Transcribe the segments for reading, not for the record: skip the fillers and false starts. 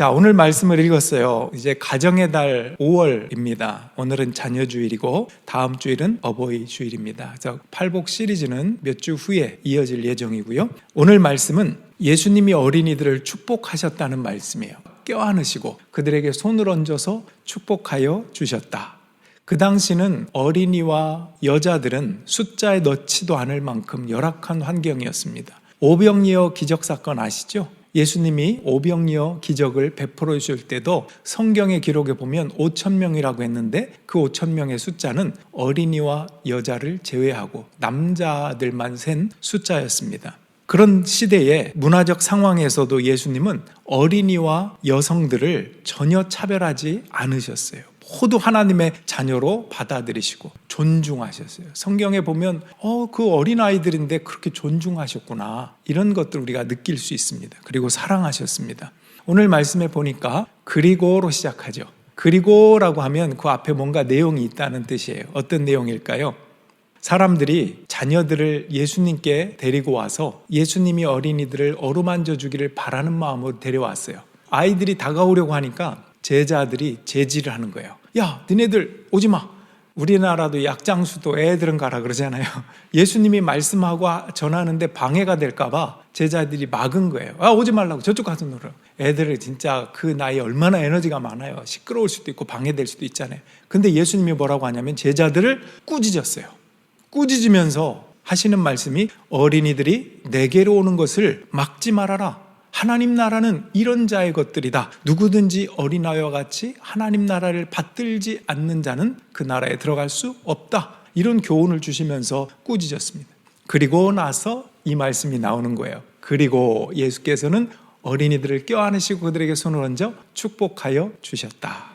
자, 오늘 말씀을 읽었어요. 이제 가정의 달 5월입니다. 오늘은 자녀주일이고 다음 주일은 어버이 주일입니다. 그래서 팔복 시리즈는 몇 주 후에 이어질 예정이고요. 오늘 말씀은 예수님이 어린이들을 축복하셨다는 말씀이에요. 껴안으시고 그들에게 손을 얹어서 축복하여 주셨다. 그 당시는 어린이와 여자들은 숫자에 넣지도 않을 만큼 열악한 환경이었습니다. 오병이어 기적사건 아시죠? 예수님이 오병이어 기적을 베풀어 주실 때도 성경의 기록에 보면 5,000명이라고 했는데 그 5,000명의 숫자는 어린이와 여자를 제외하고 남자들만 센 숫자였습니다. 그런 시대의 문화적 상황에서도 예수님은 어린이와 여성들을 전혀 차별하지 않으셨어요. 모두 하나님의 자녀로 받아들이시고 존중하셨어요. 성경에 보면 그 어린아이들인데 그렇게 존중하셨구나, 이런 것들 우리가 느낄 수 있습니다. 그리고 사랑하셨습니다. 오늘 말씀에 보니까 그리고로 시작하죠. 그리고라고 하면 그 앞에 뭔가 내용이 있다는 뜻이에요. 어떤 내용일까요? 사람들이 자녀들을 예수님께 데리고 와서 예수님이 어린이들을 어루만져 주기를 바라는 마음으로 데려왔어요. 아이들이 다가오려고 하니까 제자들이 제지를 하는 거예요. 야, 너네들 오지 마. 우리나라도 약장수도 애들은 가라 그러잖아요. 예수님이 말씀하고 전하는데 방해가 될까 봐 제자들이 막은 거예요. 오지 말라고, 저쪽 가서 놀아. 애들은 진짜 그 나이에 얼마나 에너지가 많아요. 시끄러울 수도 있고 방해될 수도 있잖아요. 근데 예수님이 뭐라고 하냐면 제자들을 꾸짖었어요. 꾸짖으면서 하시는 말씀이 어린이들이 내게로 오는 것을 막지 말아라. 하나님 나라는 이런 자의 것들이다. 누구든지 어린아이와 같이 하나님 나라를 받들지 않는 자는 그 나라에 들어갈 수 없다. 이런 교훈을 주시면서 꾸짖었습니다. 그리고 나서 이 말씀이 나오는 거예요. 그리고 예수께서는 어린이들을 껴안으시고 그들에게 손을 얹어 축복하여 주셨다.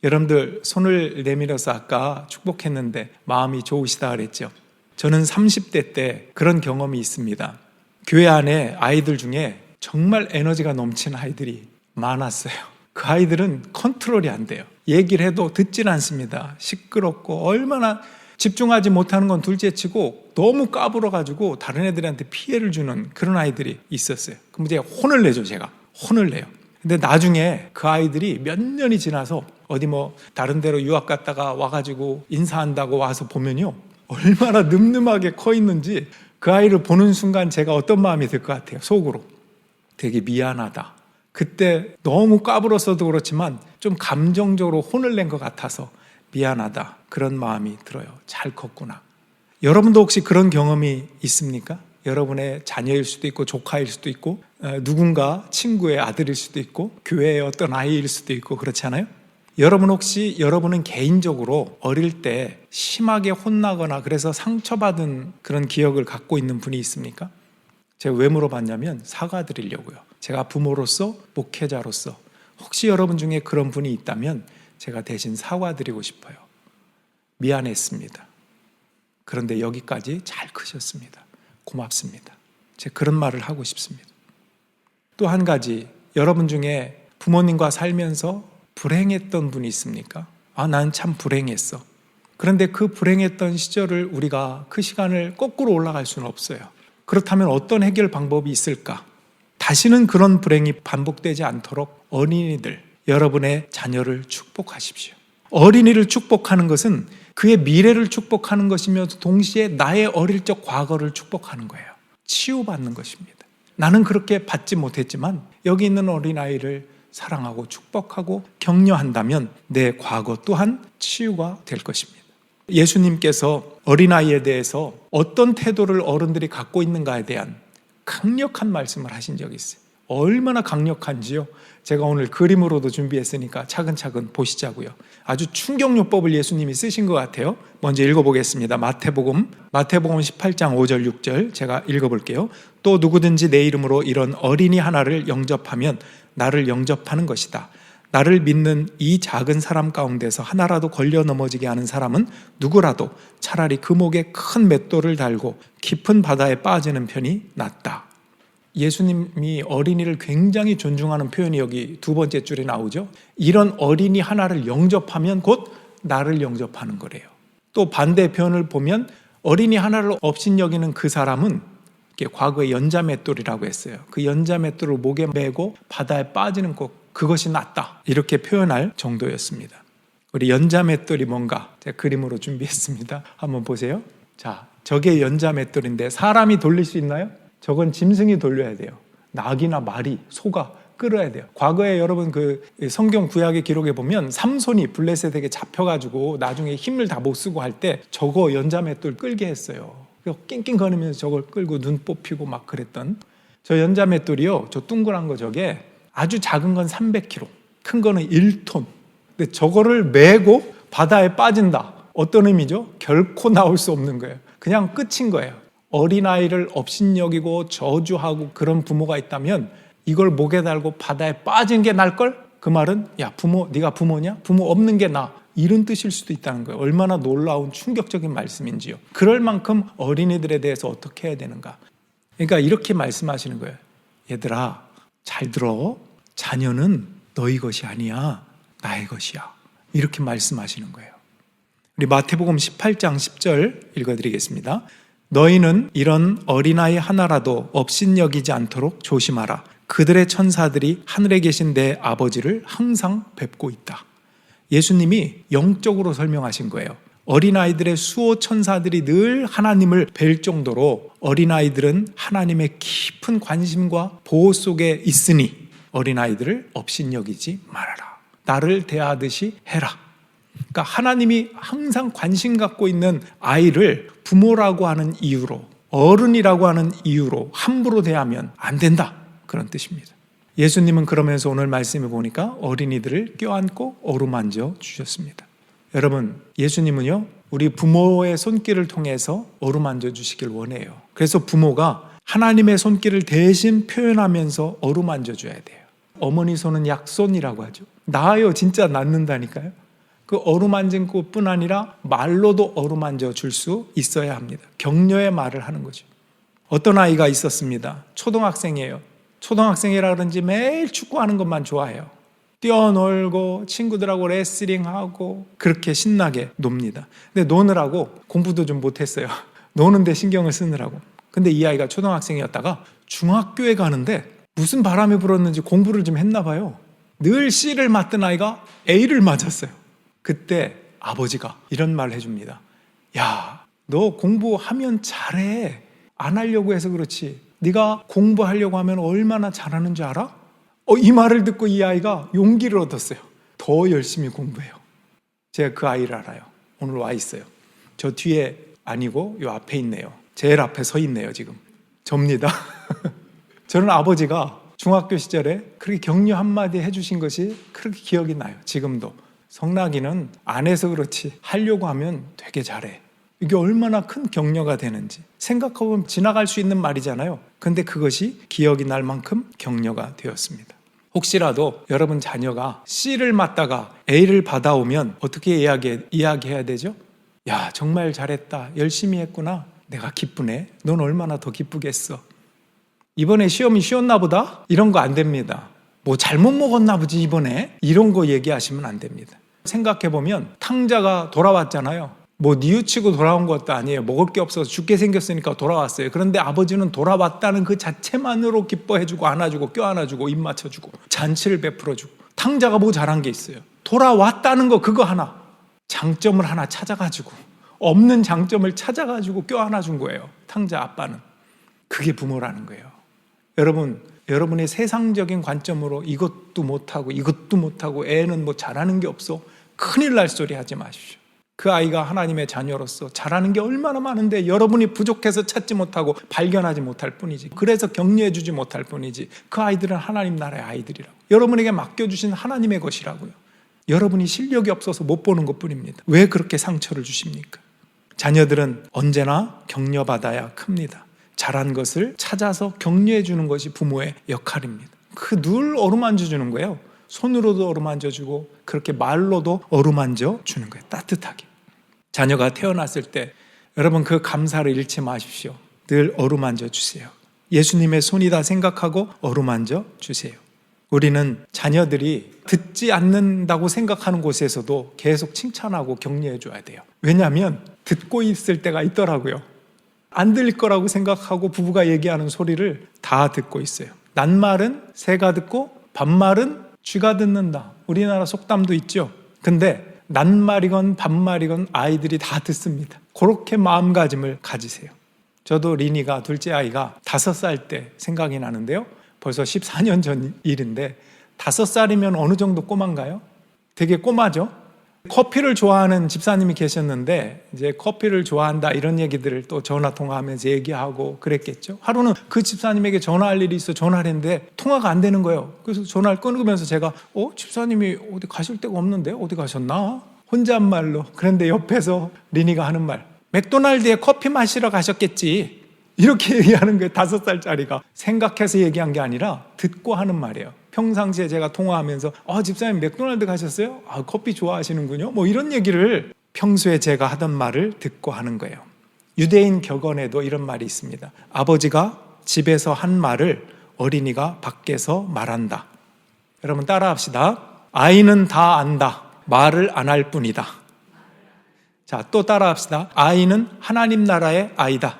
여러분들 손을 내밀어서 아까 축복했는데 마음이 좋으시다 그랬죠. 저는 30대 때 그런 경험이 있습니다. 교회 안에 아이들 중에 정말 에너지가 넘치는 아이들이 많았어요. 그 아이들은 컨트롤이 안 돼요. 얘기를 해도 듣질 않습니다. 시끄럽고 얼마나 집중하지 못하는 건 둘째치고 너무 까불어가지고 다른 애들한테 피해를 주는 그런 아이들이 있었어요. 그럼 제가 혼을 내죠. 제가 혼을 내요. 근데 나중에 그 아이들이 몇 년이 지나서 어디 다른 데로 유학 갔다가 와가지고 인사한다고 와서 보면요, 얼마나 늠름하게 커 있는지 그 아이를 보는 순간 제가 어떤 마음이 들 것 같아요. 속으로 되게 미안하다. 그때 너무 까불었어도 그렇지만 좀 감정적으로 혼을 낸 것 같아서 미안하다, 그런 마음이 들어요. 잘 컸구나. 여러분도 혹시 그런 경험이 있습니까? 여러분의 자녀일 수도 있고 조카일 수도 있고 누군가 친구의 아들일 수도 있고 교회의 어떤 아이일 수도 있고 그렇잖아요. 여러분은 개인적으로 어릴 때 심하게 혼나거나 그래서 상처받은 그런 기억을 갖고 있는 분이 있습니까? 제가 왜 물어봤냐면 사과드리려고요. 제가 부모로서, 목회자로서 혹시 여러분 중에 그런 분이 있다면 제가 대신 사과드리고 싶어요. 미안했습니다. 그런데 여기까지 잘 크셨습니다. 고맙습니다. 제가 그런 말을 하고 싶습니다. 또 한 가지, 여러분 중에 부모님과 살면서 불행했던 분이 있습니까? 난 참 불행했어. 그런데 그 불행했던 시절을 우리가 그 시간을 거꾸로 올라갈 수는 없어요. 그렇다면 어떤 해결 방법이 있을까? 다시는 그런 불행이 반복되지 않도록 어린이들, 여러분의 자녀를 축복하십시오. 어린이를 축복하는 것은 그의 미래를 축복하는 것이면서 동시에 나의 어릴 적 과거를 축복하는 거예요. 치유받는 것입니다. 나는 그렇게 받지 못했지만 여기 있는 어린아이를 사랑하고 축복하고 격려한다면 내 과거 또한 치유가 될 것입니다. 예수님께서 어린아이에 대해서 어떤 태도를 어른들이 갖고 있는가에 대한 강력한 말씀을 하신 적이 있어요. 얼마나 강력한지요. 제가 오늘 그림으로도 준비했으니까 차근차근 보시자고요. 아주 충격요법을 예수님이 쓰신 것 같아요. 먼저 읽어보겠습니다. 마태복음 18장 5절 6절 제가 읽어볼게요. 또 누구든지 내 이름으로 이런 어린이 하나를 영접하면 나를 영접하는 것이다. 나를 믿는 이 작은 사람 가운데서 하나라도 걸려 넘어지게 하는 사람은 누구라도 차라리 그 목에 큰 맷돌을 달고 깊은 바다에 빠지는 편이 낫다. 예수님이 어린이를 굉장히 존중하는 표현이 여기 두 번째 줄에 나오죠. 이런 어린이 하나를 영접하면 곧 나를 영접하는 거래요. 또 반대 표현을 보면 어린이 하나를 업신여기는 그 사람은 과거에 연자맷돌이라고 했어요. 그 연자맷돌을 목에 메고 바다에 빠지는 것 그것이 낫다 이렇게 표현할 정도였습니다. 우리 연자맷돌이 뭔가 제가 그림으로 준비했습니다. 한번 보세요. 자, 저게 연자맷돌인데 사람이 돌릴 수 있나요? 저건 짐승이 돌려야 돼요. 낙이나 말이, 소가 끌어야 돼요. 과거에 여러분 그 성경 구약의 기록에 보면 삼손이 블레셋에게 잡혀가지고 나중에 힘을 다 못 쓰고 할 때 저거 연자맷돌 끌게 했어요. 낑낑거리면서 저걸 끌고 눈 뽑히고 막 그랬던 저 연자맷돌이요. 저 둥그란 거 저게 아주 작은 건 300kg, 큰 거는 1톤. 근데 저거를 메고 바다에 빠진다. 어떤 의미죠? 결코 나올 수 없는 거예요. 그냥 끝인 거예요. 어린아이를 업신여기고 저주하고 그런 부모가 있다면 이걸 목에 달고 바다에 빠진 게 나을걸? 그 말은 야 부모, 네가 부모냐? 부모 없는 게 나아. 이런 뜻일 수도 있다는 거예요. 얼마나 놀라운 충격적인 말씀인지요. 그럴 만큼 어린이들에 대해서 어떻게 해야 되는가. 그러니까 이렇게 말씀하시는 거예요. 얘들아 잘 들어. 자녀는 너희 것이 아니야. 나의 것이야. 이렇게 말씀하시는 거예요. 우리 마태복음 18장 10절 읽어드리겠습니다. 너희는 이런 어린아이 하나라도 업신여기지 않도록 조심하라. 그들의 천사들이 하늘에 계신 내 아버지를 항상 뵙고 있다. 예수님이 영적으로 설명하신 거예요. 어린아이들의 수호 천사들이 늘 하나님을 뵐 정도로 어린아이들은 하나님의 깊은 관심과 보호 속에 있으니 어린아이들을 업신여기지 말아라. 나를 대하듯이 해라. 그러니까 하나님이 항상 관심 갖고 있는 아이를 부모라고 하는 이유로, 어른이라고 하는 이유로 함부로 대하면 안 된다. 그런 뜻입니다. 예수님은 그러면서 오늘 말씀을 보니까 어린이들을 껴안고 어루만져 주셨습니다. 여러분, 예수님은요, 우리 부모의 손길을 통해서 어루만져 주시길 원해요. 그래서 부모가 하나님의 손길을 대신 표현하면서 어루만져 줘야 돼요. 어머니 손은 약손이라고 하죠. 낳아요. 진짜 낳는다니까요. 그 어루만진 것뿐 아니라 말로도 어루만져 줄 수 있어야 합니다. 격려의 말을 하는 거죠. 어떤 아이가 있었습니다. 초등학생이에요. 초등학생이라 그런지 매일 축구하는 것만 좋아해요. 뛰어놀고 친구들하고 레슬링하고 그렇게 신나게 놉니다. 근데 노느라고 공부도 좀 못했어요. 노는데 신경을 쓰느라고. 근데 이 아이가 초등학생이었다가 중학교에 가는데 무슨 바람이 불었는지 공부를 좀 했나 봐요. 늘 C를 맞던 아이가 A를 맞았어요. 그때 아버지가 이런 말을 해줍니다. 야, 너 공부하면 잘해. 안 하려고 해서 그렇지. 네가 공부하려고 하면 얼마나 잘하는 줄 알아? 이 말을 듣고 이 아이가 용기를 얻었어요. 더 열심히 공부해요. 제가 그 아이를 알아요. 오늘 와 있어요. 저 뒤에 아니고 요 앞에 있네요. 제일 앞에 서 있네요. 지금 접니다. 저는 아버지가 중학교 시절에 그렇게 격려 한마디 해주신 것이 그렇게 기억이 나요. 지금도. 성락이는 안 해서 그렇지 하려고 하면 되게 잘해. 이게 얼마나 큰 격려가 되는지 생각해보면 지나갈 수 있는 말이잖아요. 근데 그것이 기억이 날 만큼 격려가 되었습니다. 혹시라도 여러분 자녀가 C를 맞다가 A를 받아오면 어떻게 이야기해야 되죠? 야, 정말 잘했다. 열심히 했구나. 내가 기쁘네. 넌 얼마나 더 기쁘겠어. 이번에 시험이 쉬웠나 보다? 이런 거 안 됩니다. 뭐 잘못 먹었나 보지 이번에? 이런 거 얘기하시면 안 됩니다. 생각해보면 탕자가 돌아왔잖아요. 뭐 뉘우치고 돌아온 것도 아니에요. 먹을 게 없어서 죽게 생겼으니까 돌아왔어요. 그런데 아버지는 돌아왔다는 그 자체만으로 기뻐해주고 안아주고 껴안아주고 입 맞춰주고 잔치를 베풀어주고. 탕자가 뭐 잘한 게 있어요? 돌아왔다는 거 그거 하나. 장점을 하나 찾아가지고 없는 장점을 찾아가지고 껴안아준 거예요. 탕자 아빠는. 그게 부모라는 거예요. 여러분의 세상적인 관점으로 이것도 못하고 이것도 못하고 애는 뭐 잘하는 게 없어. 큰일 날 소리 하지 마십시오. 그 아이가 하나님의 자녀로서 잘하는 게 얼마나 많은데 여러분이 부족해서 찾지 못하고 발견하지 못할 뿐이지. 그래서 격려해 주지 못할 뿐이지. 그 아이들은 하나님 나라의 아이들이라고. 여러분에게 맡겨주신 하나님의 것이라고요. 여러분이 실력이 없어서 못 보는 것뿐입니다. 왜 그렇게 상처를 주십니까? 자녀들은 언제나 격려받아야 큽니다. 잘한 것을 찾아서 격려해 주는 것이 부모의 역할입니다. 그 늘 어루만져 주는 거예요. 손으로도 어루만져 주고 그렇게 말로도 어루만져 주는 거예요. 따뜻하게. 자녀가 태어났을 때 여러분 그 감사를 잃지 마십시오. 늘 어루만져 주세요. 예수님의 손이다 생각하고 어루만져 주세요. 우리는 자녀들이 듣지 않는다고 생각하는 곳에서도 계속 칭찬하고 격려해 줘야 돼요. 왜냐하면 듣고 있을 때가 있더라고요. 안 들릴 거라고 생각하고 부부가 얘기하는 소리를 다 듣고 있어요. 낱말은 새가 듣고 반말은 쥐가 듣는다. 우리나라 속담도 있죠. 근데 낱말이건 반말이건 아이들이 다 듣습니다. 그렇게 마음가짐을 가지세요. 저도 리니가 둘째 아이가 5살 때 생각이 나는데요. 벌써 14년 전 일인데 5살이면 어느 정도 꼬마인가요? 되게 꼬마죠? 커피를 좋아하는 집사님이 계셨는데 이제 커피를 좋아한다 이런 얘기들을 또 전화 통화하면서 얘기하고 그랬겠죠. 하루는 그 집사님에게 전화할 일이 있어 전화를 했는데 통화가 안 되는 거예요. 그래서 전화를 끊으면서 제가 집사님이 어디 가실 데가 없는데 어디 가셨나? 혼잣말로. 그런데 옆에서 리니가 하는 말, 맥도날드에 커피 마시러 가셨겠지. 이렇게 얘기하는 거예요. 5살짜리가. 생각해서 얘기한 게 아니라 듣고 하는 말이에요. 평상시에 제가 통화하면서 집사님 맥도날드 가셨어요? 커피 좋아하시는군요. 뭐 이런 얘기를 평소에 제가 하던 말을 듣고 하는 거예요. 유대인 격언에도 이런 말이 있습니다. 아버지가 집에서 한 말을 어린이가 밖에서 말한다. 여러분 따라합시다. 아이는 다 안다. 말을 안 할 뿐이다. 자, 또 따라합시다. 아이는 하나님 나라의 아이다.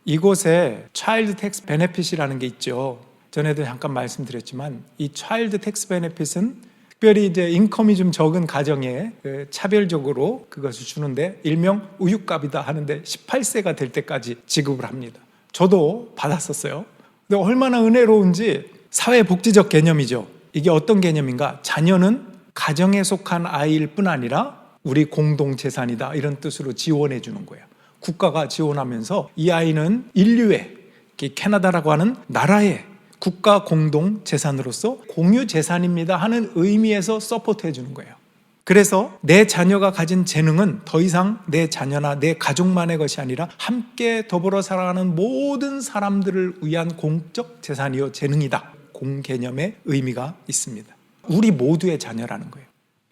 이곳에 차일드 텍스 베네핏이라는 게 있죠. 전에도 잠깐 말씀드렸지만 이 차일드 텍스 베네핏은 특별히 이제 인컴이 좀 적은 가정에 차별적으로 그것을 주는데 일명 우유값이다 하는데 18세가 될 때까지 지급을 합니다. 저도 받았었어요. 근데 얼마나 은혜로운지. 사회복지적 개념이죠. 이게 어떤 개념인가? 자녀는 가정에 속한 아이일 뿐 아니라 우리 공동재산이다 이런 뜻으로 지원해 주는 거예요. 국가가 지원하면서 이 아이는 인류의, 캐나다라고 하는 나라의 국가 공동 재산으로서 공유 재산입니다 하는 의미에서 서포트해 주는 거예요. 그래서 내 자녀가 가진 재능은 더 이상 내 자녀나 내 가족만의 것이 아니라 함께 더불어 살아가는 모든 사람들을 위한 공적 재산이요 재능이다. 공개념의 의미가 있습니다. 우리 모두의 자녀라는 거예요.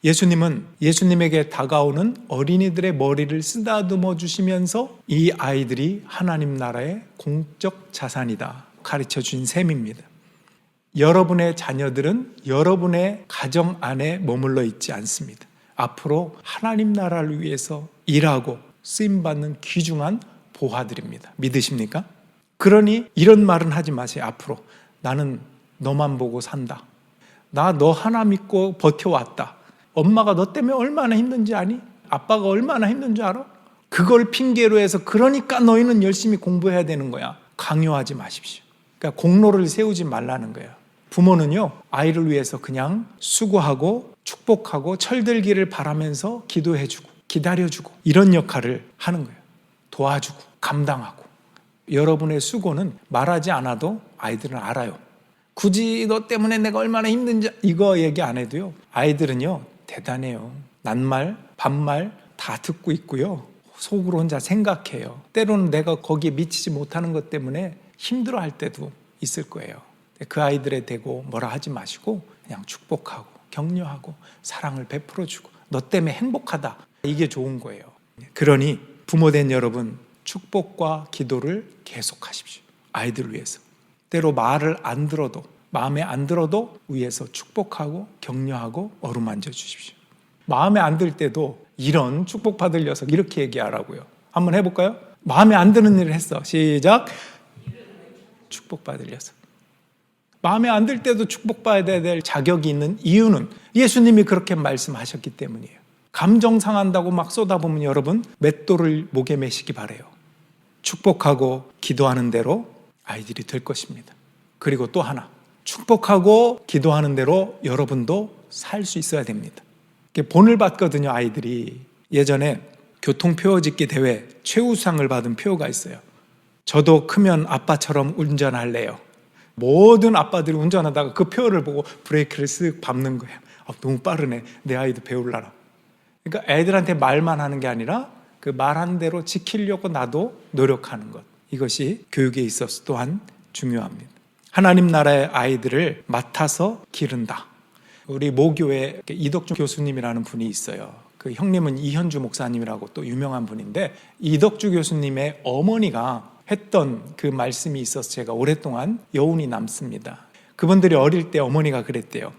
예수님은 예수님에게 다가오는 어린이들의 머리를 쓰다듬어 주시면서 이 아이들이 하나님 나라의 공적 자산이다 가르쳐 준 셈입니다. 여러분의 자녀들은 여러분의 가정 안에 머물러 있지 않습니다. 앞으로 하나님 나라를 위해서 일하고 쓰임받는 귀중한 보화들입니다. 믿으십니까? 그러니 이런 말은 하지 마세요. 앞으로 나는 너만 보고 산다. 나 너 하나 믿고 버텨왔다. 엄마가 너 때문에 얼마나 힘든지 아니? 아빠가 얼마나 힘든 줄 알아? 그걸 핑계로 해서 그러니까 너희는 열심히 공부해야 되는 거야. 강요하지 마십시오. 그러니까 공로를 세우지 말라는 거예요. 부모는요, 아이를 위해서 그냥 수고하고 축복하고 철들기를 바라면서 기도해주고 기다려주고 이런 역할을 하는 거예요. 도와주고 감당하고. 여러분의 수고는 말하지 않아도 아이들은 알아요. 굳이 너 때문에 내가 얼마나 힘든지 이거 얘기 안 해도요, 아이들은요 대단해요. 낱말 반말 다 듣고 있고요, 속으로 혼자 생각해요. 때로는 내가 거기에 미치지 못하는 것 때문에 힘들어할 때도 있을 거예요. 그 아이들에 대고 뭐라 하지 마시고 그냥 축복하고 격려하고 사랑을 베풀어주고 너 때문에 행복하다, 이게 좋은 거예요. 그러니 부모된 여러분, 축복과 기도를 계속하십시오. 아이들 위해서. 때로 말을 안 들어도, 마음에 안 들어도 위에서 축복하고 격려하고 어루만져 주십시오. 마음에 안 들 때도 이런 축복받을 녀석 이렇게 얘기하라고요. 한번 해볼까요? 마음에 안 드는 일을 했어. 시작. 축복받을 녀석. 마음에 안 들 때도 축복받아야 될 자격이 있는 이유는 예수님이 그렇게 말씀하셨기 때문이에요. 감정 상한다고 막 쏟아보면 여러분 맷돌을 목에 매시기 바라요. 축복하고 기도하는 대로 아이들이 될 것입니다. 그리고 또 하나, 축복하고 기도하는 대로 여러분도 살 수 있어야 됩니다. 본을 받거든요. 아이들이 예전에 교통표어짓기 대회 최우상을 받은 표가 있어요. 저도 크면 아빠처럼 운전할래요. 모든 아빠들이 운전하다가 그 표를 보고 브레이크를 쓱 밟는 거예요. 너무 빠르네. 내 아이도 배우려라. 그러니까 애들한테 말만 하는 게 아니라 그 말한 대로 지키려고 나도 노력하는 것. 이것이 교육에 있어서 또한 중요합니다. 하나님 나라의 아이들을 맡아서 기른다. 우리 모교에 이덕주 교수님이라는 분이 있어요. 그 형님은 이현주 목사님이라고 또 유명한 분인데, 이덕주 교수님의 어머니가 했던 그 말씀이 있어서 제가 오랫동안 여운이 남습니다. 그분들이 어릴 때 어머니가 그랬대요.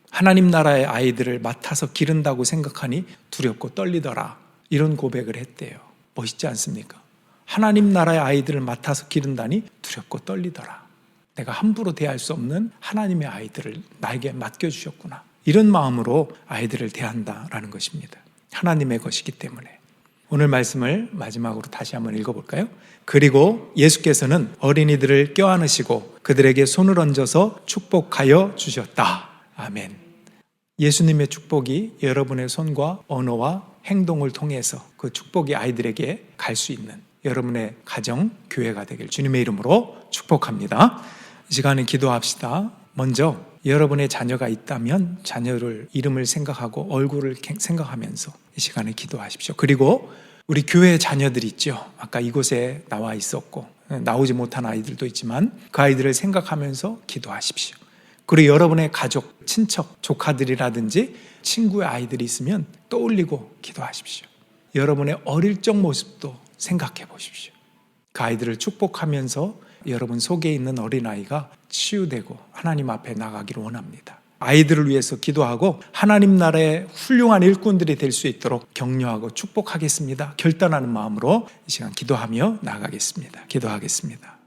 하나님 나라의 아이들을 맡아서 기른다고 생각하니 두렵고 떨리더라. 이런 고백을 했대요. 멋있지 않습니까? 하나님 나라의 아이들을 맡아서 기른다니 두렵고 떨리더라. 내가 함부로 대할 수 없는 하나님의 아이들을 나에게 맡겨주셨구나. 이런 마음으로 아이들을 대한다라는 것입니다. 하나님의 것이기 때문에. 오늘 말씀을 마지막으로 다시 한번 읽어볼까요? 그리고 예수께서는 어린이들을 껴안으시고 그들에게 손을 얹어서 축복하여 주셨다. 아멘. 예수님의 축복이 여러분의 손과 언어와 행동을 통해서 그 축복이 아이들에게 갈 수 있는 여러분의 가정, 교회가 되길 주님의 이름으로 축복합니다. 이 시간에 기도합시다. 먼저 여러분의 자녀가 있다면 자녀를 이름을 생각하고 얼굴을 생각하면서 이 시간에 기도하십시오. 그리고 우리 교회 자녀들 있죠. 아까 이곳에 나와 있었고 나오지 못한 아이들도 있지만 그 아이들을 생각하면서 기도하십시오. 그리고 여러분의 가족, 친척, 조카들이라든지 친구의 아이들이 있으면 떠올리고 기도하십시오. 여러분의 어릴 적 모습도 생각해 보십시오. 그 아이들을 축복하면서 여러분 속에 있는 어린아이가 치유되고 하나님 앞에 나가기를 원합니다. 아이들을 위해서 기도하고 하나님 나라의 훌륭한 일꾼들이 될 수 있도록 격려하고 축복하겠습니다. 결단하는 마음으로 이 시간 기도하며 나아가겠습니다. 기도하겠습니다.